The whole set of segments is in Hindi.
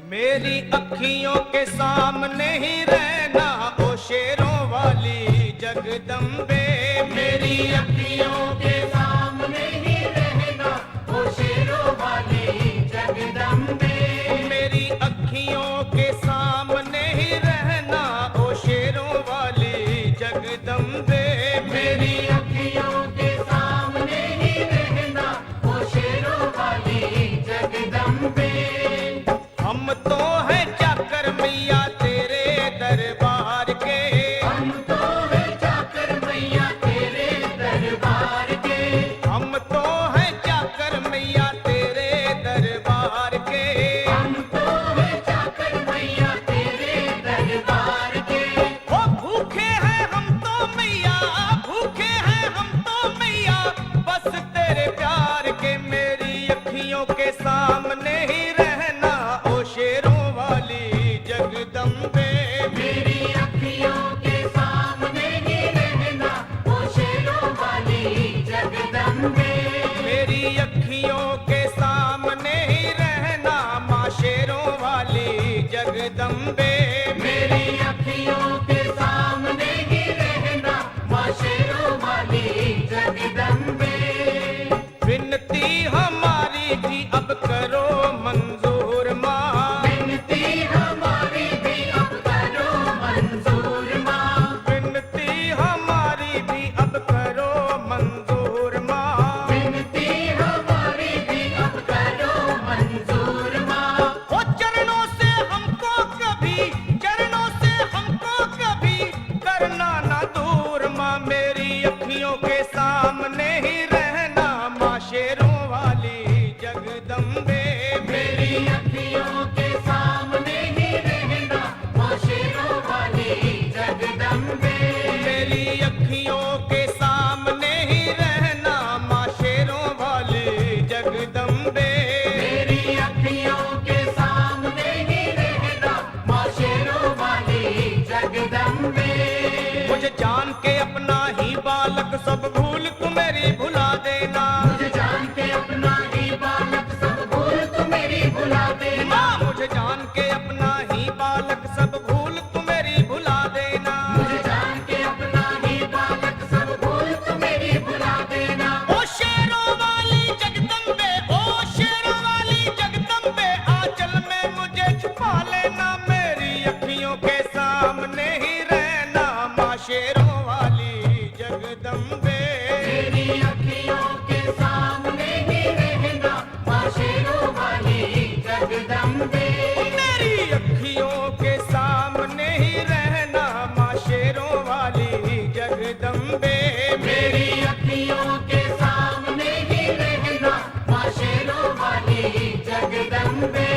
मेरी अखियों के सामने ही रहना ओ शेरों वाली जगदम्बे। मेरी अखियों के सामने ही रहना ओ शेरों वाली जगदम्बे। मेरी अखियों के सामने ही रहना ओ शेरों वाली जगदम्बे। मेरी अखियों के सामने ही रहना ओ शेरों वाली जगदम्बे। हम तो हैं चाकर मैया तेरे दरबार के। हम तो हैं चाकर मैया तेरे दरबार के। हम तो हैं चाकर मैया तेरे दरबार के। हम तो हैं चाकर मैया तेरे दरबार के। ओ भूखे हैं हम तो मैया, भूखे हैं हम तो मैया, बस तेरे प्यार के। मेरी अखियों के सामने ही रहना ओ शेरों वाली जगदम्बे। मेरी अखियों के सामने ही रहना ओ शेरों वाली जगदम्बे। मेरी अखियों के सामने ही रहना माँ शेरों वाली जगदम्बे। मेरी अखियों के सामने ही रहना माँ शेरों वाली जगदम्बे। विनती हमारी भी अब करो मंजूर माँ। विनती हमारी भी अब करो मंजूर माँ। विनती हमारी भी अब करो मंजूर माँ। विनती हमारी भी अब करो मंजूर माँ। ओ चरणों से हमको कभी, चरणों से हमको कभी करना ना दूर माँ। मेरी अखियों के सामने ही रहना माँ शेरों वाली जगदम्बे। मेरी अखियों के सामने ही रहना माँ शेरों वाली जगदम्बे। मेरी अखियों के सामने ही रहना माँ शेरों वाली जगदम्बे। मेरी अखियों के सामने ही रहना माँ शेरों वाली जगदम्बे। मुझे जान के अपना ही बालक सब भूल तू मेरी भुला देना। मुझे जान के अपना ही बालक सब भूल तू मेरी भुला देना। माँ मुझे जान के अपना ही बालक सब भूल तू मेरी भुला देना। मुझे जान के अपना ही बालक सब भूल तू मेरी भुला देना। ओ शेरों वाली जगदम्बे, ओ शेरों वाली जगदम्बे, आंचल में मुझे छुपा लेना। मेरी अखियों के सामने ही रहना माँ शेरों वाली जगदम्बे। मेरी अखियों के सामने ही रहना माँ शेरों वाली जगदम्बे। मेरी अखियों के सामने ही रहना माँ शेरों वाली जगदम्बे। मेरी अखियों के सामने ही रहना माँ शेरों वाली जगदम्बे।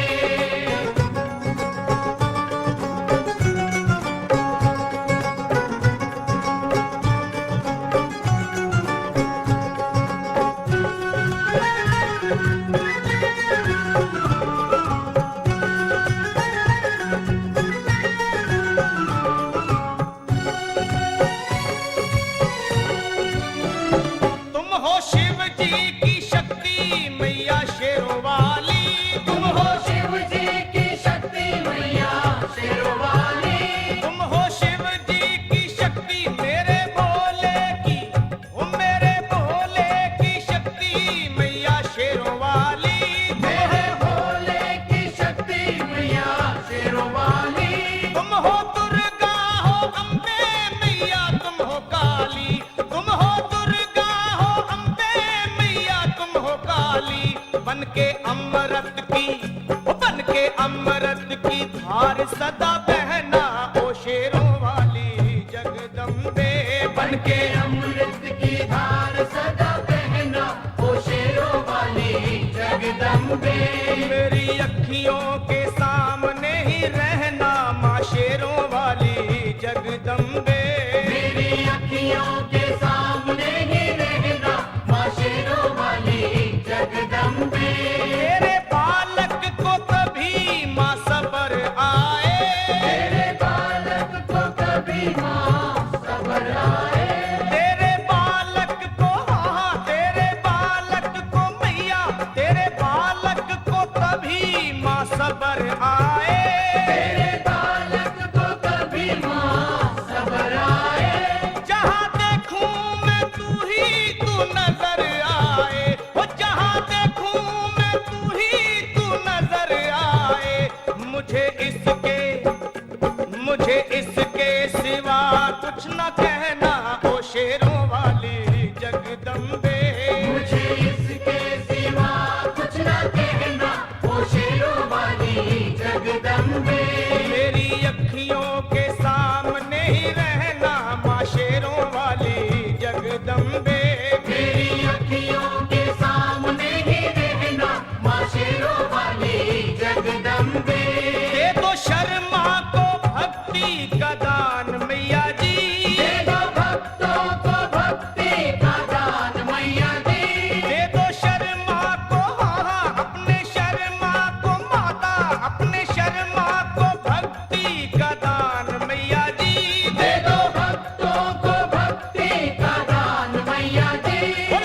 तुम हो शिव जी की शक्ति मैया शेरों वाली। तुम हो शिव जी की शक्ति मैया शेरों वाली। तुम हो शिव जी की शक्ति मेरे भोले की, ओ मेरे भोले की शक्ति मैया शेरों वाली। मेरे भोले की शक्ति मैया शेरों वाली। तुम हो दुर्गा हो अम्बे मैया तुम हो काली। तुम हो दुर्गा हो अम्बे मैया तुम हो काली। बन के अमृत की, ओ बन के अमृत की धार सदा बहना ओ शेरों वाली जगदम्बे। बन के अमृत की धार सदा बहना ओ शेरों वाली जगदम्बे। मेरी अखियों के सामने ही रहना माँ शेरों वाली जगदम्बे। दे दो शर्मा को भक्ति का दान मैया जी। दे दो भक्तों को भक्ति का दान मैया जी। दे दो शर्मा को, हाँ, अपने शर्मा को माता, अपने शर्मा को भक्ति का दान मैया जी। दे दो भक्तों को भक्ति का दान मैया जी। ओ